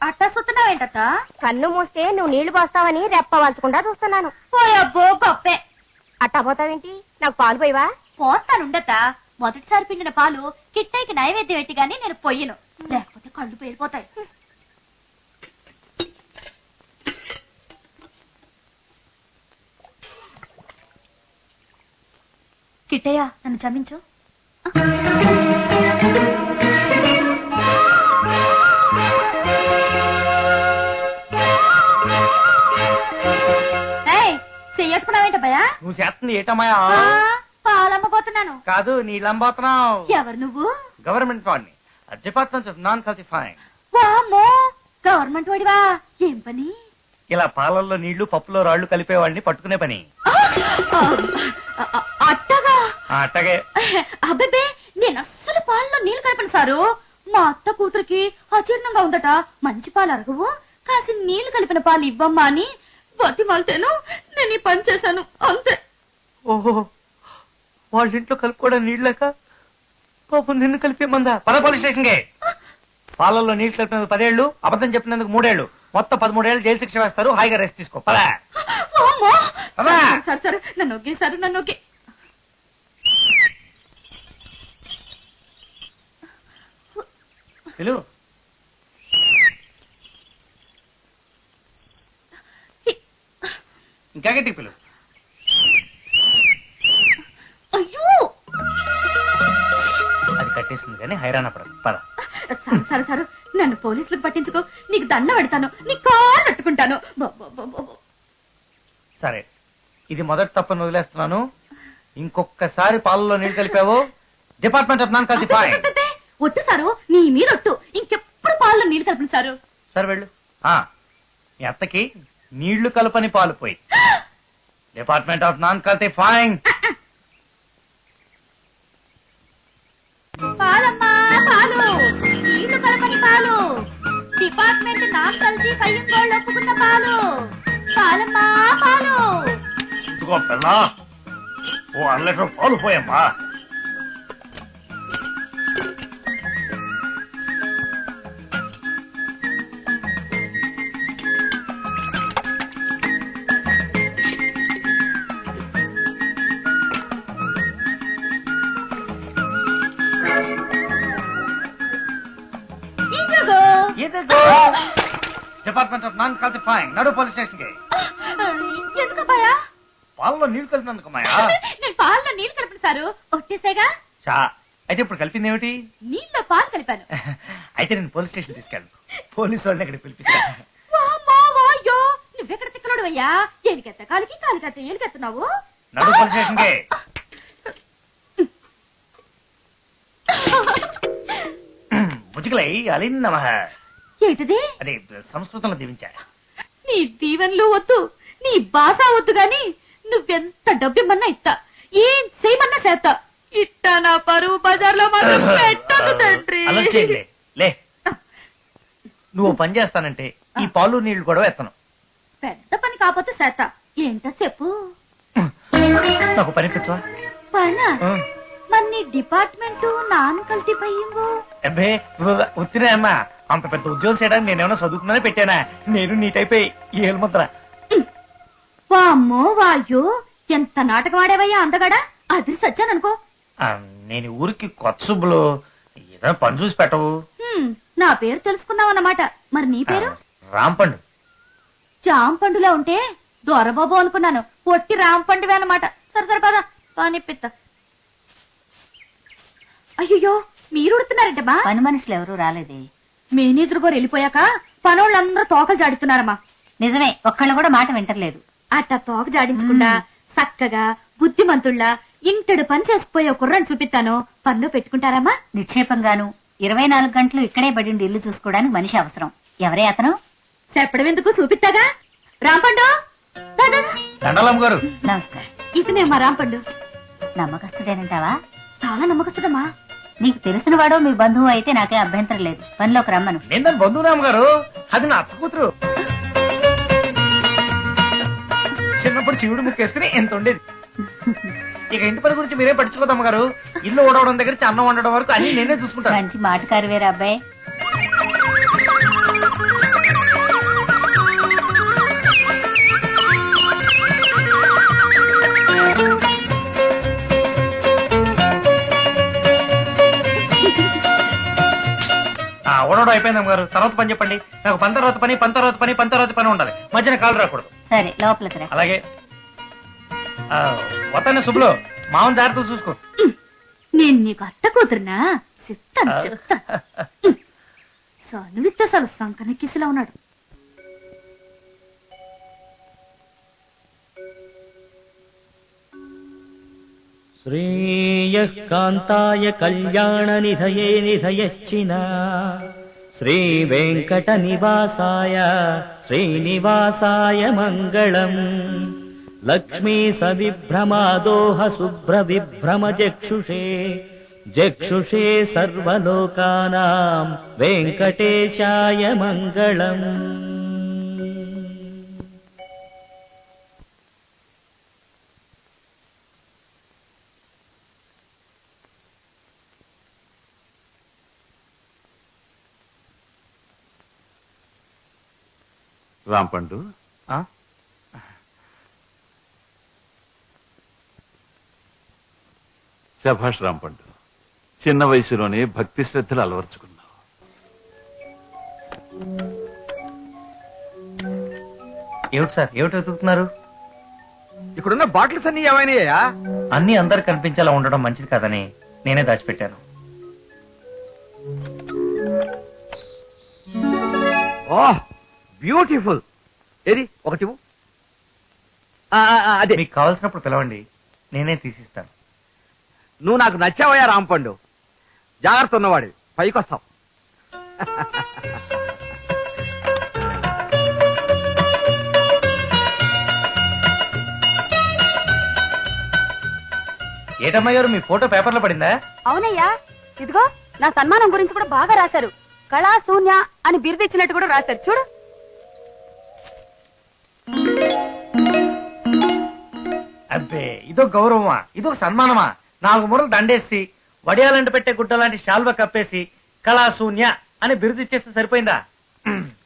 అట్టా సుతున్నావేంటత్త? కన్ను మూస్తే నువ్వు నీళ్లు పోస్తావని రెప్పవాల్చకుండా చూస్తున్నాను. పోయబ్బో గొప్పే. అట్టా పోతావేంటి? నాకు పాలు పోయివా? పోతానుండత. మొదటిసారి పిండిన పాలు కిట్టైకి నైవేద్యం పెట్టి గాని నేను పొయ్యను, లేకపోతే కళ్ళు పేలిపోతాయి. కిట్టయ్య, నన్ను క్షమించు. చెయ్యట్టుకున్నావేంట భయా? నువ్వు చేస్తుంది ఏటమాయా? పాలమ్మబోతున్నాను. కాదు, నీళ్ళంబోతున్నావు. ఎవరు నువ్వు? గవర్నమెంట్ వాడిని. Department of non calcifying. వామ్మో, గవర్నమెంట్ వాడివా? ఏం పని? ఇలా పాలల్లో నీళ్లు పప్పులో రాళ్లు కలిపేవాడిని పట్టుకునే పని. అట్టగా? అట్టగే. అబ్బే, నేను అస్సలు పాలలో నీళ్లు కలపను సారు. మా అత్త కూతురికి అజీర్ణంగా ఉందట. మంచి పాలు అరగవు, కాసి నీళ్లు కలిపిన పాలు ఇవ్వమ్మా అని బతిమాలితేను నేను ఈ పని చేశాను, అంతే. ఓహో, వాళ్ళ ఇంట్లో కలుపుకోవడం నీళ్ళక పాపం నిన్ను కలిపేమందా? పద పోలీస్ స్టేషన్ కి. పాలల్లో నీళ్లు కలిపినందుకు 10 ఏళ్లు, అబద్ధం చెప్పినందుకు 3 ఏళ్లు, మొత్తం 13 ఏళ్లు జైలు శిక్ష వేస్తారు. హాయిగా రెస్ట్ తీసుకో. పద. సరే సరే, నన్ను ఒకే సారు, నన్ను ఒకే. పిలు. ఇంకా గట్టి పిలు. అయ్యో, అది కట్టేస్తుంది కానీ హైరాణ పడదు. పద. సరే సరే సరే, నన్ను పోలీసులకు పట్టించుకో. నీకు దండ పెడతాను, నీ కాళ్ళు పట్టుకుంటాను. సరే, ఇది మొదటి తప్పని వదిలేస్తున్నాను. ఇంకొకసారి పాలలో నీళ్లు కలిపావు, డిపార్ట్మెంట్ ఆఫ్ నాన్ కల్సిఫైయింగ్. ఒట్టు సారు, నీ మీద ఒట్టు. ఇంకెప్పుడు పాలలో నీళ్లు కలిపిన సారు. సరే వెళ్ళు. మీ అత్తకి నీళ్లు కలపని పాలు పోయి. Department of non calcifying. పాలమ్మా పాలు, నీళ్లు కలపని పాలు, డిపార్ట్మెంట్ నాన్ కల్సిఫైయింగ్ వాళ్ళు ఒప్పుకున్న పాలు. పాలమ్మా పాలు. ఇదిగో పిల్ల, ఓ 1 లీటర్ పాలు పోయమ్మా. Department of non calcifying. నడు పోలీస్ స్టేషన్ కి. ఎందుకబ్బాయా? పాలలో నీళ్లు కలిపినందుకు మాయా. నేను పాలలో నీళ్లు కలిపిన సారు, ఒట్టేసేగా. చా, అయితే ఇప్పుడు కలిపింది ఏమిటి? నీళ్ళలో పాలు కలిపాను. అయితే నేను పోలీస్ స్టేషన్ తీసుకెళ్ళను. పోలీసు వాళ్ళని ఇక్కడ పిలిపిస్తాను. నువ్వెక్కడ తిక్కలోడు అయ్యా? ఎలికెత్త కాలికి, కాలికెత్త ఎలికెత్తున్నావు. నడు పోలీస్ స్టేషన్ కి. ముజికలై అలిన్ నమః. ఏంటిది? అదే సంస్కృతంలో దీవించా. నీ దీవెనలు వద్దు, నీ బాస వద్దు గాని నువ్వెంత డబ్బిమ్మన్నా ఇస్తా, ఏం చేయమన్నా చేస్తా. ఇట్టా నా పరువు బజార్లో మాత్రం పెట్టదు తండ్రి. అలా చేయలే. లే, నువ్వు పని చేస్తానంటే ఈ పాలు నీళ్లు కూడా ఎత్తను. పెద్ద పని కాకపోతే చేస్తా. ఏంటో చెప్పు. నాకు పని పిచ్చవా? పనా? మరి నీ డిపార్ట్మెంట్ నాన్ కల్సిఫైయింగ్. అబ్బే ఉత్తినే అమ్మా. అంత పెద్ద ఉద్యోగం చేయడానికి నేనేమన్నా చదువుకున్నానే పెట్టానా? నేను నీ టైప్ ఏలు ముద్ర. వామ్మో వాయ్యో, ఎంత నాటకం ఆడేవయ్యా అందగాడా. అది సచ్చాననుకో. నేను ఊరికి కొత్త సుబ్బులు, ఏదైనా పని చూసి పెట్టవు. నా పేరు తెలుసుకున్నావన్నమాట. మరి నీ పేరు? రాంపండు. జాంపండులో ఉంటే దొరబాబు అనుకున్నాను. పొట్టి రాంపండువే అన్నమాట. సరే సరే పద, పనిపిత్త. అయ్యో, మీరు ఉడుతున్నారంటమ్మా? పని మనుషులు ఎవరూ రాలేదే. మేనేజర్ గారు వెళ్ళిపోయాక పనోళ్ళందరూ తోకలు జాడుతున్నారమ్మా. నిజమే, ఒక్కళ్ళు కూడా మాట వింటలేదు. అట్ట తోక జాడించకుండా చక్కగా బుద్ధిమంతుళ్ళ ఇంటడు పని చేసుకుపోయే కుర్రని చూపిస్తాను. పనిలో పెట్టుకుంటారమ్మా? నిక్షేపంగాను 24 గంటలు ఇక్కడే పడి ఇల్లు చూసుకోవడానికి మనిషి అవసరం. ఎవరే అతను? చెప్పడం ఎందుకు, చూపిస్తాగా. రాంపండు, దండలమ్మ గారు. నమస్కారం. ఇతనే మా రాంపండు. నమ్మకస్తుడేనంటావా? చాలా నమ్మకస్తుడమ్మా. నీకు తెలిసిన వాడో మీ బంధువు అయితే నాకే అభ్యంతరం లేదు. పనిలోకి రమ్మను. నేను దాని బంధువురామ్ గారు, అది నా అత్త కూతురు. చిన్నప్పుడు శివుడు ముక్కేసుకుని ఎంత ఉండేది. ఇక ఇంటి పని గురించి మీరే పట్టించుకోదమ్మ గారు. ఇల్లు ఓడవడం దగ్గర నుంచి అన్నం వండడం వరకు అన్ని నేనే చూసుకుంటాను. మంచి మాటకారు వేరే అబ్బాయి. చెప్పడం అయిపోయింది అమ్మగారు. తర్వాత పని చెప్పండి. నాకు పని తర్వాత పని, పని తర్వాత పని, పని తర్వాత పని ఉండాలి. మధ్యన కాలు రాకూడదు. సరే లోపలికి రా. అలాగే వతన శుభ్లో మామూలు జాగ్రత్తలు చూసుకో. నేను నీకు అత్త కూతురునా? చెప్తాను చెప్తాను. సనువిత్త అసలు సంకన కిసిలా ఉన్నాడు. శ్రేయః కాంతాయ కళ్యాణ నిధయే నిధయశ్చిన శ్రీవేంకట నివాసాయ శ్రీనివాసాయ మంగళం. లక్ష్మీ సవిభ్రమాదోహ శుభ్ర విభ్రమ జక్షుషే జక్షుషే సర్వలోకానాం వెంకటేశాయ మంగళం. రాంపండు, ఆ? శభాష్ రాంపండు, చిన్న వయసులోనే భక్తి శ్రద్ధలు అలవర్చుకున్నావు. ఏమిటి సార్, ఏమిటి వెతుకుతున్నారు? ఇక్కడున్న బాటిల్స్ అన్ని ఏమైనాయా? అన్ని అందరు కనిపించేలా ఉండడం మంచిది కాదని నేనే దాచిపెట్టాను. ఓహ్ బ్యూటిఫుల్. ఏది ఒకటి ఇవ్వు. అదే మీకు కావాల్సినప్పుడు పిలవండి, నేనే తీసిస్తాను. నువ్వు నాకు నచ్చావయ్యా రాంపండు. జాగ్రత్త ఉన్నవాడి, పైకొస్తావు. ఏటమ్మ గారు, మీ ఫోటో పేపర్లో పడిందా? అవునయ్యా, ఇదిగో నా సన్మానం గురించి కూడా బాగా రాశారు. కళా శూన్య అని బిరుదు ఇచ్చినట్టు కూడా రాశారు చూడు. అబ్బే, ఇదో గౌరవమా, ఇదో సన్మానమా? 4 మూరలు దండేసి వడియాలంట పెట్టే గుడ్డ లాంటి శాల్వ కప్పేసి కళాశూన్య అని బిరుదు ఇచ్చేస్తే సరిపోయిందా?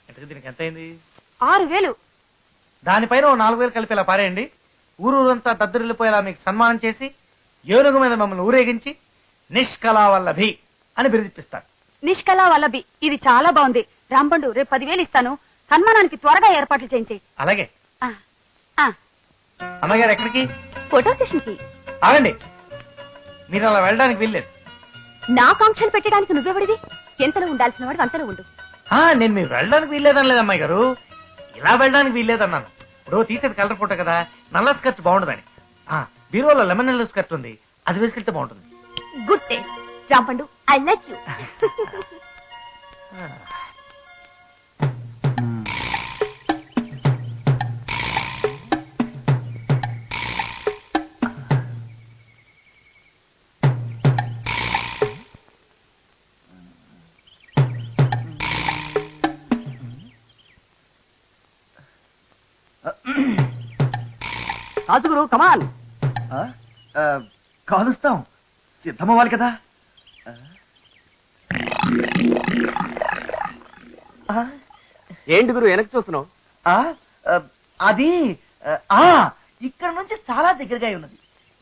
అంటే దీనికి ఎంత అయింది? 6000. దానిపైన 4000 కలిపి ఇలా పారేయండి. ఊరూరంతా దద్దరిల్లిపోయేలా మీకు సన్మానం చేసి ఏనుగు మీద మమ్మల్ని ఊరేగించి నిష్కళావల్లభి అని బిరుదిప్పిస్తాను. నిష్కళా వల్లభి, ఇది చాలా బాగుంది. రాంపండు, రేపు 10,000 ఇస్తాను. సన్మానానికి త్వరగా ఏర్పాట్లు చేయించే. అలాగే. అమ్మగారు ఎక్కడికి? ఫోటో సెషన్ కి. ఆగండి, మీరు అలా వెళ్ళడానికి వీల్లేదు. నా కాంక్షలు పెట్టడానికి నువ్వెవడివి? ఎంతలో ఉండాల్సిన వాడు అంతలో ఉండు. నేను మీరు వెళ్ళడానికి వీల్లేదని లేదు అమ్మాయి గారు, ఇలా వెళ్ళడానికి వీల్లేదన్నాను. ఇప్పుడు తీసేది కలర్ ఫోటో కదా, నల్ల స్కర్ట్ బాగుండదని. బీరోలో లెమన్ ఎల్లో స్కర్ట్ ఉంది, అది వేసుకెళ్తే బాగుంటుంది. Good taste Rampandu, I like you. రాజుగురు కమాన్. కాలుస్తాం, సిద్ధమవ్వాలి కదా. ఏంటి గురు వెనక్కి చూస్తున్నావు? అది ఇక్కడ నుంచి చాలా దగ్గరగా ఉన్నది.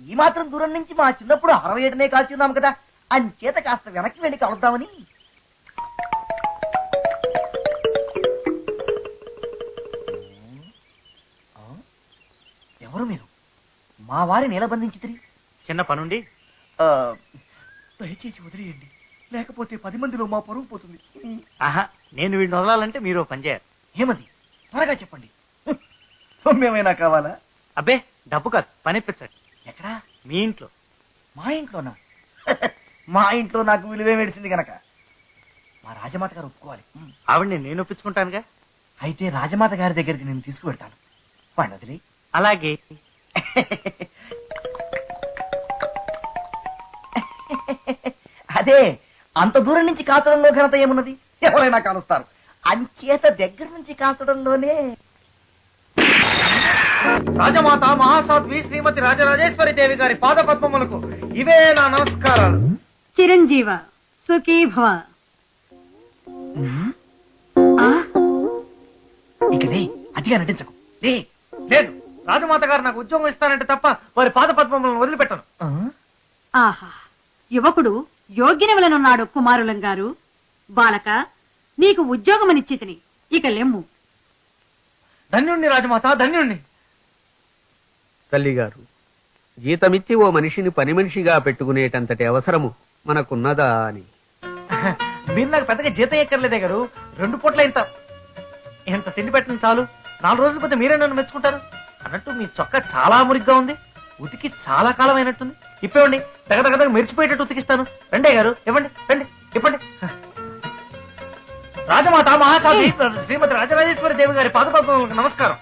ఈ మాత్రం దూరం నుంచి మా చిన్నప్పుడు 67నే కాల్చున్నాం కదా, అంచేత కాస్త వెనక్కి వెళ్ళి కలుద్దామని. ఎవరు మీరు? మా వారిని ఎలా బంధించితిరి? చిన్న పనుండి. దయచేసి వదిలేయండి, లేకపోతే 10 మందిలో మా పరువు పోతుంది. నేను వీడిని వదలాలంటే మీరు పని చేయాలి. ఏమది? త్వరగా చెప్పండి. సొమ్మేమైనా కావాలా? అబ్బే, డబ్బు కాదు, పని ఇప్పించండి. ఎక్కడా? మీ ఇంట్లో. మా ఇంట్లోనా? మా ఇంట్లో నాకు విలువే మెడిసింది గనక మా రాజమాత గారు ఒప్పుకోవాలి. ఆవిడ నేను ఒప్పించుకుంటానుగా. అయితే రాజమాత గారి దగ్గరికి నేను తీసుకువెడతాను. వాడిని వదిలి. అలాగే. అదే, అంత దూరం నుంచి కాల్చడంలో ఘనత ఏమున్నది? ఎవరైనా కాలుస్తారు. అంచేత దగ్గర నుంచి కాల్చడంలోనే. రాజమాత మహాసాధ్వి శ్రీమతి రాజరాజేశ్వరి దేవి గారి పాద పద్మములకు ఇవే నా నమస్కారాలు. చిరంజీవ సుఖీ భవ. ఇకలే, అతిగా నటించకు. లేదు, రాజమాత గారు నాకు ఉద్యోగం ఇస్తానంటే తప్ప వారి పాద పద్మములను వదిలిపెట్టను. ఆహా, యువకుడు యోగ్యనవలనున్నాడు కుమారులం గారు. బాలక, నీకు ఉద్యోగమనిచ్చితిని ఇక లెమ్ము. ధన్యుణ్ణి రాజమాత, ధన్యుణ్ణి. తల్లిగారు, జీతమిచ్చి ఓ మనిషిని పని మనిషిగా పెట్టుకునేటంతటి అవసరము మనకున్నదా అని. మీరు నాకు పెద్దగా జీతం ఎక్కర్లేదే గారు, 2 పూట్ల ఇంత తిండి పెట్టడం చాలు. 4 రోజుల పోతే మీరే నన్ను మెచ్చుకుంటారు. అన్నట్టు మీ చొక్కా చాలా మురిగ్గా ఉంది, ఉతికి చాలా కాలం అయినట్టుంది. ఇప్పేవండి, దగ్గర మెరిచిపోయేటట్టు ఉతికిస్తాను. రండే గారు, ఇవ్వండి, రండి, ఇవ్వండి. రాజమాత మహాసాధి శ్రీమతి రాజరాజేశ్వరి దేవి గారి పాదపద్మములకు నమస్కారం.